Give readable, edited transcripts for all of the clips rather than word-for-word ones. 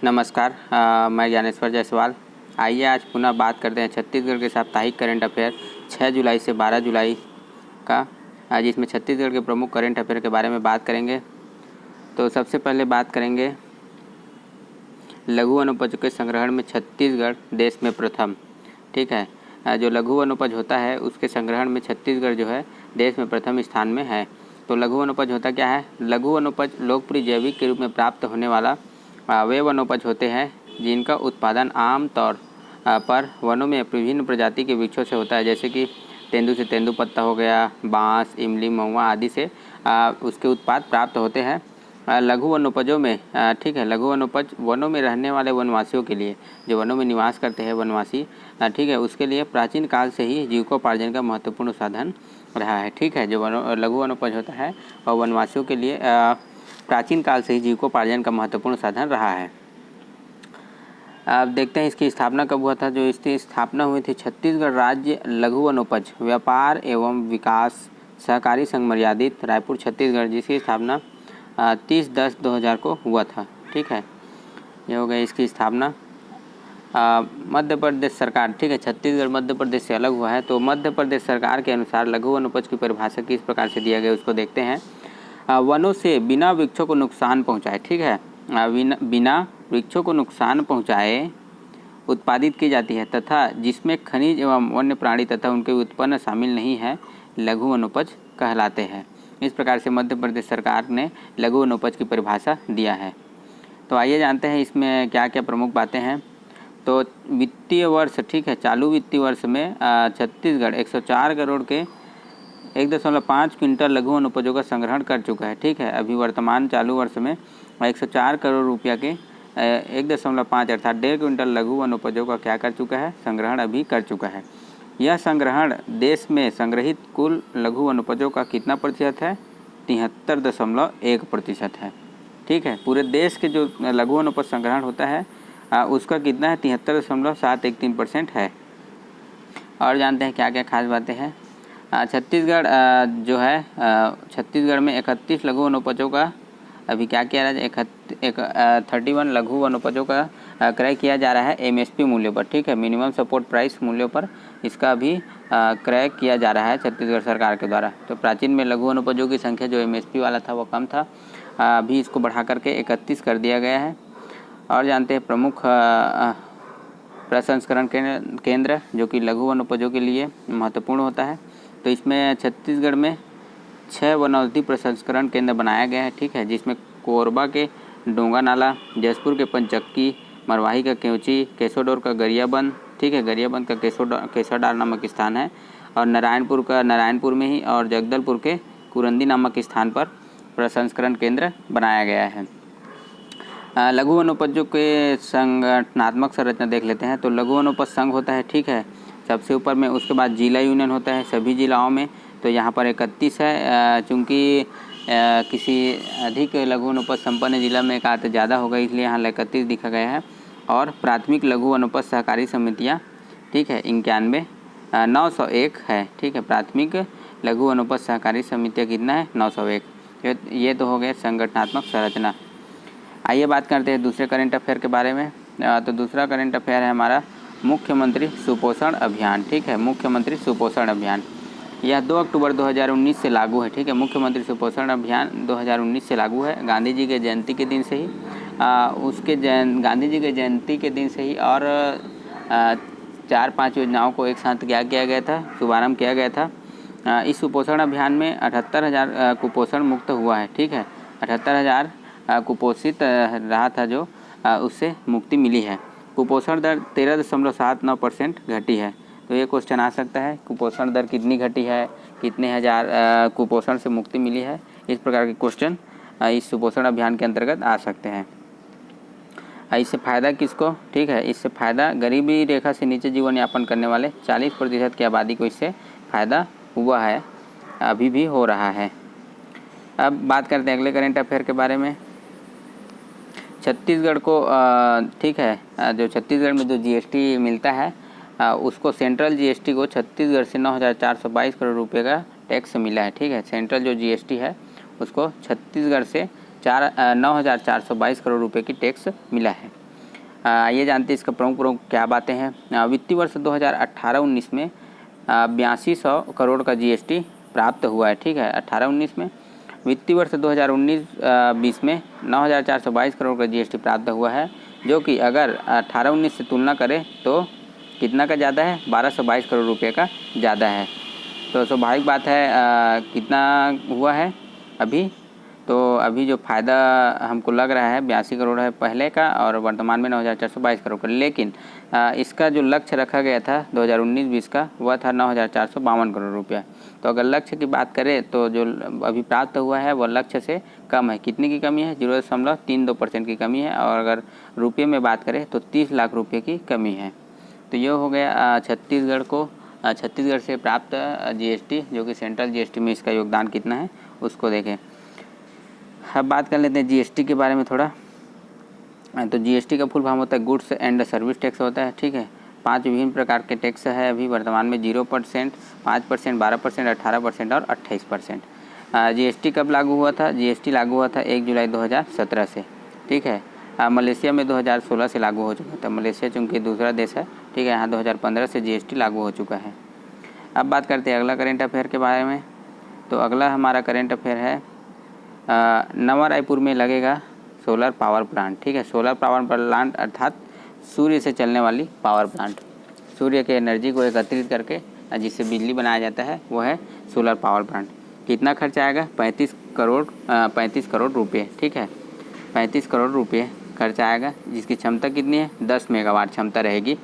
नमस्कार, मैं ज्ञानेश्वर जायसवाल। आइए आज पुनः बात करते हैं छत्तीसगढ़ के साप्ताहिक करंट अफेयर 6 जुलाई से 12 जुलाई का, जिसमें छत्तीसगढ़ के प्रमुख करंट अफेयर के बारे में बात करेंगे। तो सबसे पहले बात करेंगे लघु वनोपज के संग्रहण में छत्तीसगढ़ देश में प्रथम। ठीक है, जो लघु वनोपज होता है उसके संग्रहण में छत्तीसगढ़ जो है देश में प्रथम स्थान में है। तो लघु वनोपज होता क्या है? लघु वनोपज लोकप्रिय जैविक के रूप में प्राप्त होने वाला वे वनोपज होते हैं जिनका उत्पादन आम तौर पर वनों में विभिन्न प्रजाति के वृक्षों से होता है, जैसे कि तेंदू से तेंदूपत्ता हो गया, बांस, इमली, महुआ आदि से उसके उत्पाद प्राप्त होते हैं। लघु वनोपजों में ठीक है, लघु वनोपज वनों में रहने वाले वनवासियों के लिए, जो वनों में निवास करते हैं वनवासी, ठीक है, उसके लिए प्राचीन काल से ही जीविकोपार्जन का महत्वपूर्ण साधन रहा है। ठीक है, जो लघु वनोपज होता है और वनवासियों के लिए प्राचीन काल से ही जीविकोपार्जन का महत्वपूर्ण साधन रहा है। अब देखते हैं इसकी स्थापना कब हुआ था। जो इसकी स्थापना हुई थी छत्तीसगढ़ राज्य लघु वनोपज व्यापार एवं विकास सहकारी संघ मर्यादित, रायपुर छत्तीसगढ़, जिसकी स्थापना 30/10/2000 को हुआ था। ठीक है, ये हो गई इसकी स्थापना। मध्य प्रदेश सरकार, ठीक है, छत्तीसगढ़ मध्य प्रदेश से अलग हुआ है, तो मध्य प्रदेश सरकार के अनुसार लघु वनोपज की परिभाषा किस प्रकार से दिया गया उसको देखते हैं। वनों से बिना वृक्षों को नुकसान पहुंचाए, ठीक है, बिना वृक्षों को नुकसान पहुंचाए उत्पादित की जाती है तथा जिसमें खनिज एवं वन्य प्राणी तथा उनके उत्पन्न शामिल नहीं है, लघु वनोपज कहलाते हैं। इस प्रकार से मध्य प्रदेश सरकार ने लघु वनोपज की परिभाषा दिया है। तो आइए जानते हैं इसमें क्या क्या प्रमुख बातें हैं। तो वित्तीय वर्ष, ठीक है, चालू वित्तीय वर्ष में छत्तीसगढ़ 104 करोड़ के 1.5 क्विंटल लघु वनोपजों का संग्रहण कर चुका है। ठीक है, अभी वर्तमान चालू वर्ष में 104 करोड़ रुपया के 1.5 अर्थात 1.5 क्विंटल लघु वनोपजों का क्या कर चुका है? संग्रहण अभी कर चुका है। यह संग्रहण देश में संग्रहित कुल लघु वनोपजों का कितना प्रतिशत है? 73.1% है। ठीक है, पूरे देश के जो लघु वनोपज संग्रहण होता है उसका कितना है? 73.713% है। और जानते हैं क्या क्या खास बातें हैं। छत्तीसगढ़ जो है छत्तीसगढ़ में 31 लघु वनोपजों का अभी क्या किया जा रहा है? 31 लघु वनोपजों का क्रय किया जा रहा है एमएसपी मूल्य पर। ठीक है, मिनिमम सपोर्ट प्राइस मूल्यों पर इसका भी क्रय किया जा रहा है छत्तीसगढ़ सरकार के द्वारा। तो प्राचीन में लघु वनोपजों की संख्या जो एमएसपी वाला था वो कम था, अभी इसको बढ़ा करके 31 कर दिया गया है। और जानते हैं प्रमुख प्रसंस्करण केंद्र जो कि लघु वनोपजों के लिए महत्वपूर्ण होता है। तो इसमें छत्तीसगढ़ में 6 वनौषधि प्रसंस्करण केंद्र बनाया गया है। ठीक है, जिसमें कोरबा के डोंगा नाला, जसपुर के पंचक्की, मरवाही का केवची, केसोडोर का गरियाबंद, ठीक है, गरियाबंद का केसरडार नामक स्थान है, और नारायणपुर का नारायणपुर में ही, और जगदलपुर के कुरंदी नामक स्थान पर प्रसंस्करण केंद्र बनाया गया है। लघु वनोपजों के संगठनात्मक संरचना देख लेते हैं। तो लघु वनोपज संघ होता है, ठीक है, सबसे ऊपर में। उसके बाद जिला यूनियन होता है सभी जिलाओं में, तो यहाँ पर 31 है। चूँकि किसी अधिक लघु वनोपज संपन्न जिला में एक आते ज़्यादा होगा, इसलिए यहाँ 31 दिखा गया है। और प्राथमिक लघु वनोपज सहकारी समितियाँ, ठीक है, 91 901 है। ठीक है, प्राथमिक लघु वनोपज सहकारी समितियाँ कितना है? 901। ये तो हो गए संगठनात्मक संरचना। आइए बात करते हैं दूसरे करंट अफेयर के बारे में। तो दूसरा करंट अफेयर है हमारा मुख्यमंत्री सुपोषण अभियान। ठीक है, मुख्यमंत्री सुपोषण अभियान यह 2 अक्टूबर 2019 से लागू है। ठीक है, मुख्यमंत्री सुपोषण अभियान 2019 से लागू है, गांधी जी के जयंती के दिन से ही। गांधी जी के जयंती के दिन से ही और 4-5 योजनाओं को एक साथ क्या किया गया था? शुभारंभ किया गया था। इस सुपोषण अभियान में 78,000 कुपोषण मुक्त हुआ है। ठीक है, 78,000 कुपोषित रहा था जो उससे मुक्ति मिली है। कुपोषण दर 13.79% घटी है। तो ये क्वेश्चन आ सकता है, कुपोषण दर कितनी घटी है, कितने हजार कुपोषण से मुक्ति मिली है, इस प्रकार के क्वेश्चन इस सुपोषण अभियान के अंतर्गत आ सकते हैं। इससे फ़ायदा किसको? ठीक है, इससे फ़ायदा गरीबी रेखा से नीचे जीवन यापन करने वाले 40% की आबादी को इससे फ़ायदा हुआ है, अभी भी हो रहा है। अब बात करते हैं अगले करंट अफेयर के बारे में। छत्तीसगढ़ को ठीक है, जो छत्तीसगढ़ में जो जीएसटी मिलता है उसको सेंट्रल जीएसटी को छत्तीसगढ़ से 9,422 करोड़ रुपए का टैक्स मिला है। ठीक है, सेंट्रल जो जीएसटी है उसको छत्तीसगढ़ से 9,422 करोड़ रुपए की टैक्स मिला है। आइए जानते हैं इसका प्रमुख क्या बातें हैं। वित्तीय वर्ष 2018-19 में 8200 करोड़ का जीएसटी प्राप्त हुआ है। ठीक है, 18-19 में। वित्तीय वर्ष 2019-20 में 9422 करोड़ का जीएसटी प्राप्त हुआ है, जो कि अगर 18-19 से तुलना करें तो कितना का ज़्यादा है, 1222 करोड़ रुपये का ज़्यादा है। तो स्वाभाविक बात है कितना हुआ है अभी, तो अभी जो फ़ायदा हमको लग रहा है 82 करोड़ है पहले का, और वर्तमान में 9422 करोड़ का। लेकिन इसका जो लक्ष्य रखा गया था 2019-20 का, वह था 9452 करोड़ रुपया। तो अगर लक्ष्य की बात करें तो जो अभी प्राप्त हुआ है वह लक्ष्य से कम है। कितने की कमी है? 0.32% की कमी है। और अगर रुपये में बात करें तो 30 लाख रुपये की कमी है। तो ये हो गया छत्तीसगढ़ से प्राप्त जीएसटी, जो कि सेंट्रल जीएसटी में इसका योगदान कितना है उसको देखें। अब बात कर लेते हैं जीएसटी के बारे में थोड़ा। तो जीएसटी का फुल फॉर्म होता है गुड्स एंड सर्विस टैक्स होता है। ठीक है, 5 विभिन्न प्रकार के टैक्स है अभी वर्तमान में, 0%, 5%, 12%, 18% और 28%। जीएसटी कब लागू हुआ था? जीएसटी लागू हुआ था 1 जुलाई 2017 से। ठीक है, मलेशिया में 2016 से लागू हो चुका था। मलेशिया चूँकि दूसरा देश है, ठीक है, यहाँ 2015 से जीएसटी लागू हो चुका है। अब बात करते हैं अगला करेंट अफेयर के बारे में। तो अगला हमारा करेंट अफेयर है नवा रायपुर में लगेगा सोलर पावर प्लांट। ठीक है, सोलर पावर प्लांट अर्थात सूर्य से चलने वाली पावर प्लांट। सूर्य के एनर्जी को एकत्रित करके जिससे बिजली बनाया जाता है वो है सोलर पावर प्लांट। कितना खर्च आएगा? 35 करोड़ रुपये। ठीक है, 35 करोड़ रुपये खर्च आएगा, जिसकी क्षमता कितनी है? 10 मेगावाट क्षमता रहेगी,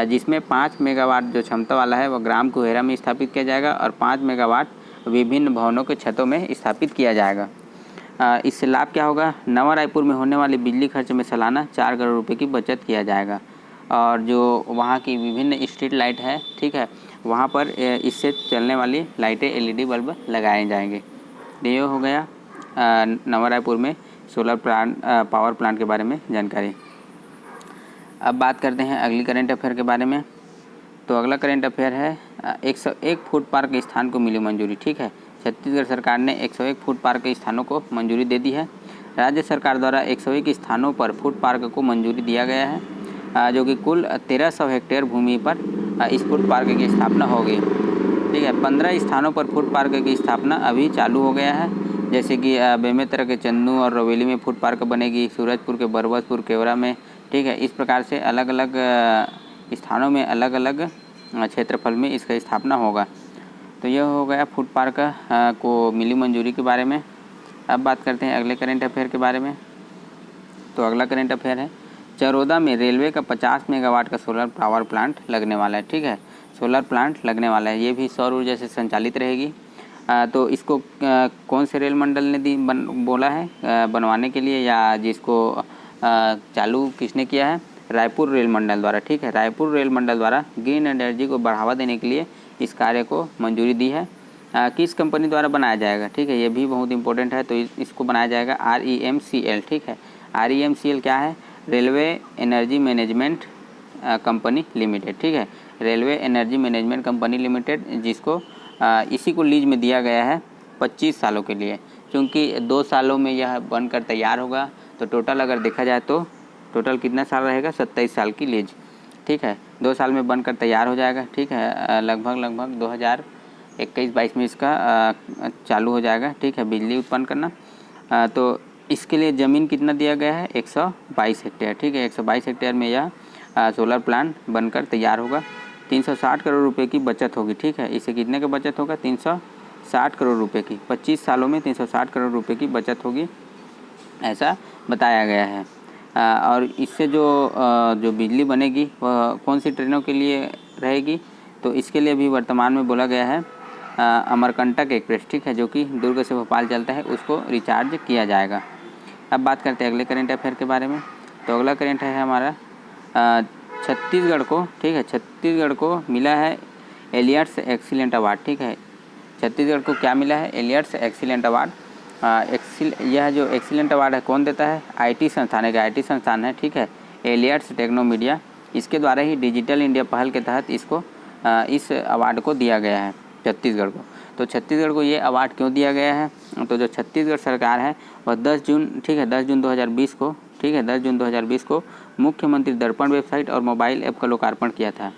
जिसमें 5 मेगावाट जो क्षमता वाला है वह ग्राम कुहेरा में स्थापित किया जाएगा और 5 मेगावाट विभिन्न भवनों के छतों में स्थापित किया जाएगा। इससे लाभ क्या होगा? नवा रायपुर में होने वाले बिजली खर्च में सालाना 4 करोड़ रुपये की बचत किया जाएगा। और जो वहाँ की विभिन्न स्ट्रीट लाइट है, ठीक है, वहाँ पर इससे चलने वाली लाइटें एलईडी बल्ब लगाए जाएंगे। ये हो गया नवा रायपुर में सोलर पावर प्लांट के बारे में जानकारी। अब बात करते हैं अगली करेंट अफेयर के बारे में। तो अगला करेंट अफेयर है 101 फूड पार्क स्थान को मिली मंजूरी। ठीक है, छत्तीसगढ़ सरकार ने 101 फूड पार्क स्थानों को मंजूरी दे दी है। राज्य सरकार द्वारा 101 स्थानों पर फूड पार्क को मंजूरी दिया गया है, जो कि कुल 1300 हेक्टेयर भूमि पर इस फूड पार्क की स्थापना होगी। ठीक है, 15 स्थानों पर फूड पार्क की स्थापना अभी चालू हो गया है, जैसे कि बेमेतरा के चंदू और रवेली में फूड पार्क बनेगी, सूरजपुर के बरबसपुर केवरा में। ठीक है, इस प्रकार से अलग अलग स्थानों में अलग अलग क्षेत्रफल में इसका स्थापना होगा। तो यह हो गया फूड पार्क को मिली मंजूरी के बारे में। अब बात करते हैं अगले करेंट अफेयर के बारे में। तो अगला करेंट अफेयर है चरोदा में रेलवे का 50 मेगावाट का सोलर पावर प्लांट लगने वाला है। ठीक है, सोलर प्लांट लगने वाला है, ये भी सौर ऊर्जा से संचालित रहेगी। तो इसको कौन से रेल मंडल ने बोला है बनवाने के लिए, या जिसको चालू किसने किया है? रायपुर रेल मंडल द्वारा। ठीक है, रायपुर रेल मंडल द्वारा ग्रीन एनर्जी को बढ़ावा देने के लिए इस कार्य को मंजूरी दी है। किस कंपनी द्वारा बनाया जाएगा? ठीक है, ये भी बहुत इंपॉर्टेंट है। तो इसको बनाया जाएगा REMCL। ठीक है, REMCL क्या है? Railway energy management company limited. ठीक है, railway energy management company limited, जिसको इसी को लीज में दिया गया है 25 सालों के लिए। क्योंकि 2 सालों में यह बनकर तैयार होगा, तो टोटल अगर देखा जाए तो टोटल कितना साल रहेगा? 27 साल की लीज। ठीक है, 2 साल में बनकर तैयार हो जाएगा। ठीक है, लगभग 2021-22 में इसका चालू हो जाएगा। ठीक है, बिजली उत्पन्न करना। तो इसके लिए ज़मीन कितना दिया गया है? 122 हेक्टेयर। ठीक है, 122 हेक्टेयर में यह सोलर प्लांट बनकर तैयार होगा। 360 करोड़ रुपए की बचत होगी। ठीक है, इससे कितने का बचत होगा? 360 करोड़ रुपए की। 25 सालों में 360 करोड़ रुपए की बचत होगी, ऐसा बताया गया है। और इससे जो बिजली बनेगी वह कौन सी ट्रेनों के लिए रहेगी? तो इसके लिए भी वर्तमान में बोला गया है अमरकंटक एक्सप्रेस। ठीक है, जो कि दुर्ग से भोपाल चलता है, उसको रिचार्ज किया जाएगा। अब बात करते हैं अगले करेंट अफेयर के बारे में। तो अगला करेंट है हमारा छत्तीसगढ़ को, ठीक है, छत्तीसगढ़ को मिला है एलियट्स एक्सीलेंट अवार्ड। ठीक है, छत्तीसगढ़ को क्या मिला है? Eliot's excellent award. यह जो एक्सीलेंट अवार्ड है कौन देता है? IT संस्थान है, IT संस्थान है। ठीक है, एलियट्स टेक्नो मीडिया, इसके द्वारा ही डिजिटल इंडिया पहल के तहत इसको इस अवार्ड को दिया गया है छत्तीसगढ़ को। तो छत्तीसगढ़ को ये अवार्ड क्यों दिया गया है? तो जो छत्तीसगढ़ सरकार है वह 10 जून, ठीक है, 10 जून 2020 को, ठीक है, 10 जून 2020 को मुख्यमंत्री दर्पण वेबसाइट और मोबाइल ऐप का लोकार्पण किया था।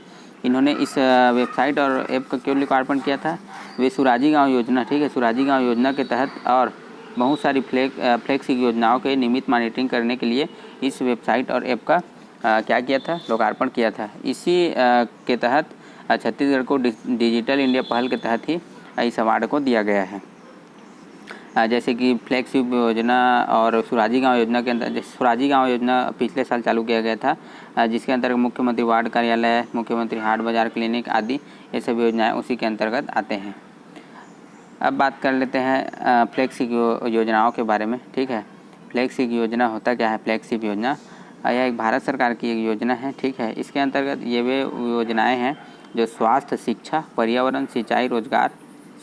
इन्होंने इस वेबसाइट और ऐप का क्यों लोकार्पण किया था? वे सुराजी गाँव योजना, ठीक है, सुराजी गाँव योजना के तहत और बहुत सारी फ्लैगशिप योजनाओं के नियमित मॉनिटरिंग करने के लिए इस वेबसाइट और ऐप का क्या किया था? लोकार्पण किया था। इसी के तहत छत्तीसगढ़ को डिजिटल इंडिया पहल के तहत ही इस अवार्ड को दिया गया है। जैसे कि फ्लैगशिप योजना और सुराजी गाँव योजना के अंदर, सुराजी गाँव योजना पिछले साल चालू किया गया था, जिसके अंतर्गत मुख्यमंत्री वार्ड कार्यालय, मुख्यमंत्री हाट बाजार क्लिनिक आदि ये सभी योजनाएं उसी के अंतर्गत आते हैं। अब बात कर लेते हैं फ्लैगशिप योजनाओं के बारे में, ठीक है। फ्लैगशिप योजना होता क्या है? फ्लैगशिप योजना यह एक भारत सरकार की एक योजना है, ठीक है। इसके अंतर्गत ये वे योजनाएं हैं जो स्वास्थ्य, शिक्षा, पर्यावरण, सिंचाई, रोजगार,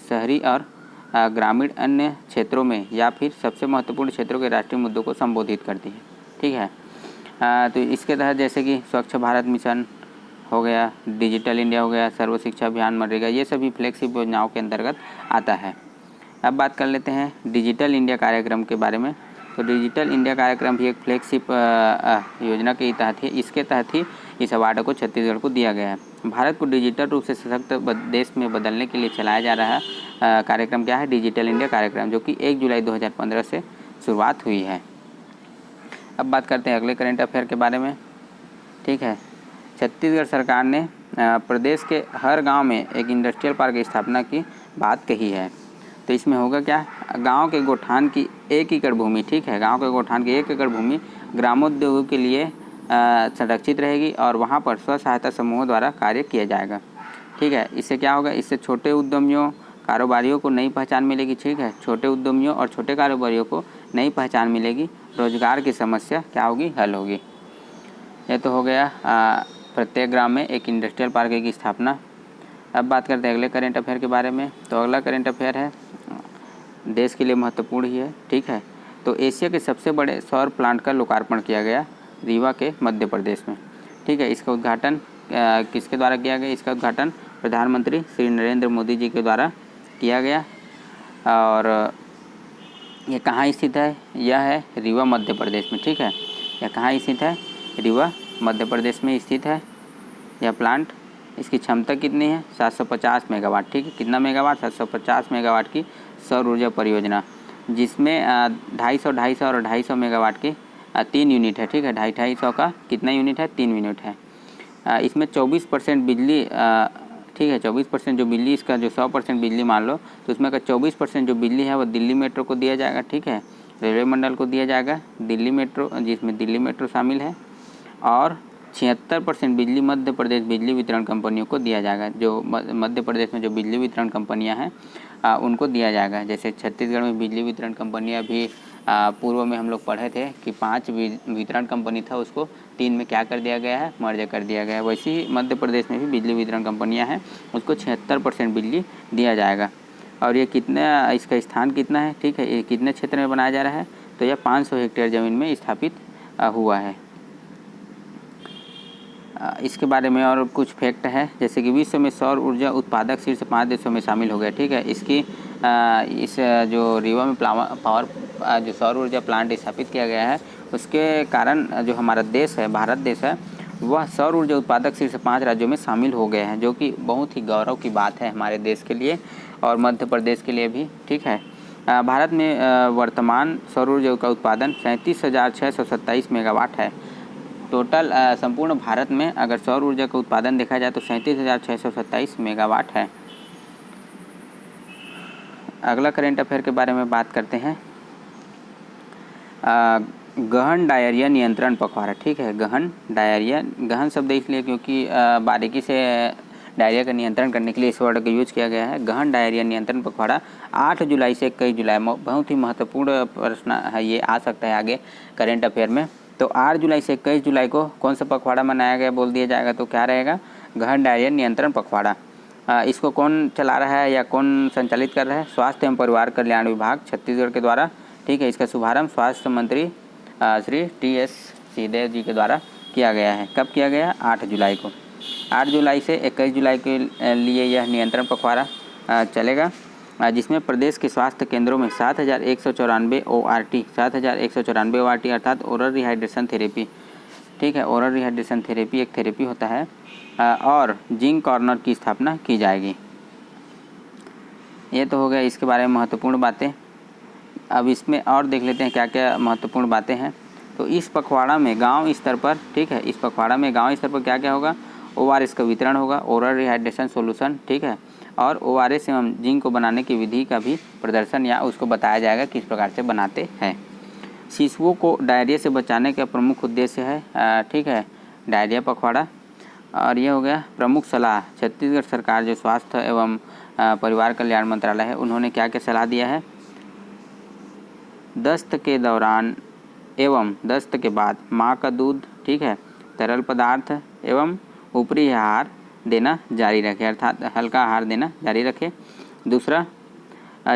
शहरी और ग्रामीण अन्य क्षेत्रों में या फिर सबसे महत्वपूर्ण क्षेत्रों के राष्ट्रीय मुद्दों को संबोधित करती है, ठीक है। तो इसके तहत जैसे कि स्वच्छ भारत मिशन हो गया, डिजिटल इंडिया हो गया, सर्व शिक्षा अभियान, मनरेगा, ये सभी फ्लैगशिप योजनाओं के अंतर्गत आता है। अब बात कर लेते हैं डिजिटल इंडिया कार्यक्रम के बारे में। तो डिजिटल इंडिया कार्यक्रम भी एक फ्लैगशिप योजना के तहत ही, इसके तहत ही इस अवार्ड को छत्तीसगढ़ को दिया गया है। भारत को डिजिटल रूप से सशक्त देश में बदलने के लिए चलाया जा रहा कार्यक्रम क्या है? डिजिटल इंडिया कार्यक्रम, जो कि 1 जुलाई 2015 से शुरुआत हुई है। अब बात करते हैं अगले करंट अफेयर के बारे में, ठीक है। छत्तीसगढ़ सरकार ने प्रदेश के हर गांव में एक इंडस्ट्रियल पार्क की स्थापना की बात कही है। तो इसमें होगा क्या? गांव के गोठान की 1 एकड़ भूमि, ठीक है, गांव के गोठान की 1 एकड़ भूमि ग्रामोद्योग के लिए संरक्षित रहेगी और वहां पर स्व सहायता समूहों द्वारा कार्य किया जाएगा, ठीक है। इससे क्या होगा? इससे छोटे उद्यमियों, कारोबारियों को नई पहचान मिलेगी, ठीक है। छोटे उद्यमियों और छोटे कारोबारियों को नई पहचान मिलेगी, रोजगार की समस्या क्या होगी? हल होगी। यह तो हो गया प्रत्येक ग्राम में एक इंडस्ट्रियल पार्क की स्थापना। अब बात करते हैं अगले करंट अफेयर के बारे में। तो अगला करंट अफेयर है, देश के लिए महत्वपूर्ण ही है, ठीक है। तो एशिया के सबसे बड़े सौर प्लांट का लोकार्पण किया गया रीवा के मध्य प्रदेश में, ठीक है। इसका उद्घाटन किसके द्वारा किया गया? इसका उद्घाटन प्रधानमंत्री श्री नरेंद्र मोदी जी के द्वारा किया गया। और ये कहाँ स्थित है? यह है रीवा मध्य प्रदेश में, ठीक है। यह कहाँ स्थित है? रीवा मध्य प्रदेश में स्थित है यह प्लांट। इसकी क्षमता कितनी है? 750 मेगावाट, ठीक है। कितना मेगावाट? 750 मेगावाट की सौर ऊर्जा परियोजना, जिसमें 250 और 250 मेगावाट की 3 यूनिट है, ठीक है। 250 का कितना यूनिट है? 3 यूनिट है। इसमें 24% बिजली, ठीक है, 24% जो बिजली, इसका जो 100% बिजली मान लो, तो उसमें का 24% जो बिजली है वो दिल्ली मेट्रो को दिया जाएगा, ठीक है। रेलवे मंडल को दिया जाएगा दिल्ली मेट्रो, जिसमें दिल्ली मेट्रो शामिल है। और 76% बिजली मध्य प्रदेश बिजली वितरण कंपनियों को दिया जाएगा। जो मध्य प्रदेश में जो बिजली वितरण कंपनियां हैं उनको दिया जाएगा। जैसे छत्तीसगढ़ में बिजली वितरण कंपनियां भी पूर्व में हम लोग पढ़े थे कि 5 वितरण कंपनी था, उसको 3 में क्या कर दिया गया है? मर्ज कर दिया गया है। वैसे ही मध्य प्रदेश में भी बिजली वितरण कंपनियाँ हैं, उसको 76% बिजली दिया जाएगा। और ये कितना, इसका स्थान कितना है, ठीक है, ये कितने क्षेत्र में बनाया जा रहा है? तो यह 500 हेक्टेयर ज़मीन में स्थापित हुआ है। इसके बारे में और कुछ फैक्ट है, जैसे कि विश्व में सौर ऊर्जा उत्पादक शीर्ष 5 देशों में शामिल हो गया, ठीक है। इसकी इस जो रीवा में पावर जो सौर ऊर्जा प्लांट स्थापित किया गया है, उसके कारण जो हमारा देश है, भारत देश है, वह सौर ऊर्जा उत्पादक शीर्ष 5 राज्यों में शामिल हो गए हैं, जो कि बहुत ही गौरव की बात है हमारे देश के लिए और मध्य प्रदेश के लिए भी, ठीक है। भारत में वर्तमान सौर ऊर्जा का उत्पादन 37,627 मेगावाट है। टोटल संपूर्ण भारत में अगर सौर ऊर्जा का उत्पादन देखा जाए तो 37,627 मेगावाट है। अगला करंट अफेयर के बारे में बात करते हैं, गहन डायरिया नियंत्रण पखवाड़ा, ठीक है। गहन डायरिया, गहन शब्द इसलिए क्योंकि बारीकी से डायरिया का नियंत्रण करने के लिए इस वर्ड का यूज किया गया है। गहन डायरिया नियंत्रण पखवाड़ा 8 जुलाई से 21 जुलाई, बहुत ही महत्वपूर्ण प्रश्न है, ये आ सकता है आगे करंट अफेयर में। तो 8 जुलाई से 21 जुलाई को कौन सा पखवाड़ा मनाया गया बोल दिया जाएगा तो क्या रहेगा? गहन डायरिया नियंत्रण पखवाड़ा। इसको कौन चला रहा है या कौन संचालित कर रहा है? स्वास्थ्य एवं परिवार कल्याण विभाग छत्तीसगढ़ के द्वारा, ठीक है। इसका शुभारंभ स्वास्थ्य मंत्री श्री TS सिंहदेव जी के द्वारा किया गया है। कब किया गया? 8 जुलाई को। 8 जुलाई से 21 जुलाई के लिए यह नियंत्रण पखवाड़ा चलेगा। जिसमें प्रदेश के स्वास्थ्य केंद्रों में 7,194 ORT 7,194 ORT अर्थात ओरल रिहाइड्रेशन थेरेपी, ठीक है, ओरल रिहाइड्रेशन थेरेपी एक थेरेपी होता है, और जिंक कॉर्नर की स्थापना की जाएगी। ये तो हो गया इसके बारे में महत्वपूर्ण बातें। अब इसमें और देख लेते हैं क्या क्या महत्वपूर्ण बातें हैं। तो इस पखवाड़ा में गांव स्तर पर, ठीक है, इस पखवाड़ा में गांव स्तर पर क्या क्या होगा, ORS का वितरण होगा, ओरल रिहाइड्रेशन सॉल्यूशन, ठीक है, और ORS एवं जिंक को बनाने की विधि का भी प्रदर्शन या उसको बताया जाएगा किस प्रकार से बनाते हैं। शिशुओं को डायरिया से बचाने का प्रमुख उद्देश्य है, ठीक है, डायरिया पखवाड़ा। और ये हो गया प्रमुख सलाह। छत्तीसगढ़ सरकार जो स्वास्थ्य एवं परिवार कल्याण मंत्रालय है, उन्होंने क्या क्या सलाह दिया है, दस्त के दौरान एवं दस्त के बाद माँ का दूध, ठीक है, तरल पदार्थ एवं ऊपरी आहार देना जारी रखें, अर्थात हल्का आहार देना जारी रखें। दूसरा,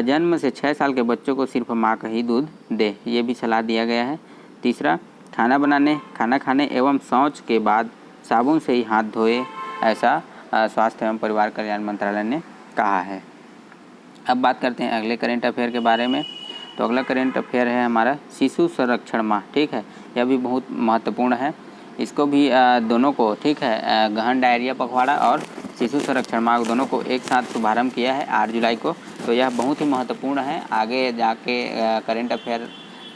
जन्म से 6 साल के बच्चों को सिर्फ माँ का ही दूध दे, ये भी सलाह दिया गया है। तीसरा, खाना बनाने, खाना खाने एवं शौच के बाद साबुन से ही हाथ धोए, ऐसा स्वास्थ्य एवं परिवार कल्याण मंत्रालय ने कहा है। अब बात करते हैं अगले करेंट अफेयर के बारे में। तो अगला करेंट अफेयर है हमारा शिशु संरक्षण माह, ठीक है, यह भी बहुत महत्वपूर्ण है। इसको भी दोनों को, ठीक है, गहन डायरिया पखवाड़ा और शिशु संरक्षण माह दोनों को एक साथ शुभारंभ किया है 8 जुलाई को। तो यह बहुत ही महत्वपूर्ण है, आगे जाके करेंट अफेयर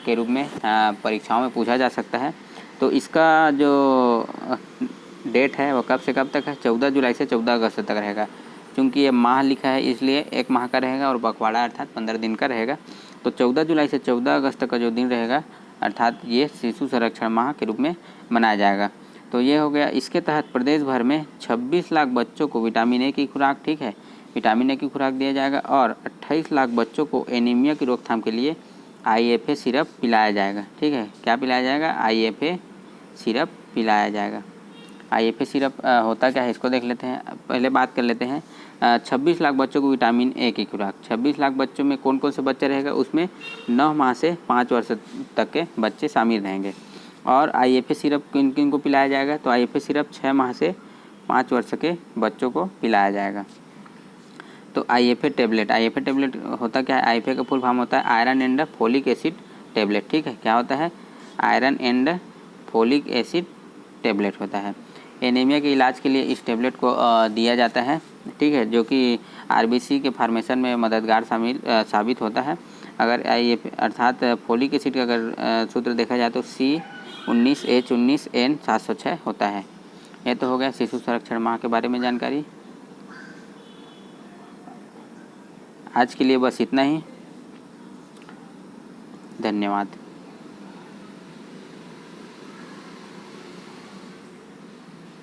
के रूप में परीक्षाओं में पूछा जा सकता है। तो इसका जो डेट है वो कब से कब तक है, 14 जुलाई से 14 अगस्त तक रहेगा। चूँकि ये माह लिखा है इसलिए 1 माह का रहेगा और पखवाड़ा अर्थात 15 दिन का रहेगा। तो 14 जुलाई से 14 अगस्त का जो दिन रहेगा अर्थात ये शिशु संरक्षण माह के रूप में मनाया जाएगा। तो ये हो गया। इसके तहत प्रदेश भर में 26 लाख बच्चों को विटामिन ए की खुराक, ठीक है, विटामिन ए की खुराक दिया जाएगा और 28 लाख बच्चों को एनीमिया की रोकथाम के लिए IFA सिरप पिलाया जाएगा, ठीक है, क्या पिलाया जाएगा, IFA सिरप पिलाया जाएगा। IFA सिरप होता क्या है इसको देख लेते हैं। पहले बात कर लेते हैं 26 लाख बच्चों को विटामिन ए की खुराक। 26 लाख बच्चों में कौन कौन से बच्चे रहेगा, उसमें 9 माह से 5 वर्ष तक के बच्चे शामिल रहेंगे। और IFA सिरप किन किन को पिलाया जाएगा, तो IFA सिरप 6 माह से 5 वर्ष के बच्चों को पिलाया जाएगा। तो IFA टेबलेट होता क्या है, IFA का फुल फॉर्म होता है iron and folic acid tablet, ठीक है, क्या होता है, iron and folic acid tablet होता है। एनीमिया के इलाज के लिए इस टेबलेट को दिया जाता है, ठीक है, जो कि RBC के फॉर्मेशन में मददगार साबित होता है। अगर IFA अर्थात फोलिक एसिड का अगर सूत्र देखा जाए तो C19H19N706 होता है। ये तो हो गया शिशु संरक्षण माह के बारे में जानकारी। आज के लिए बस इतना ही, धन्यवाद।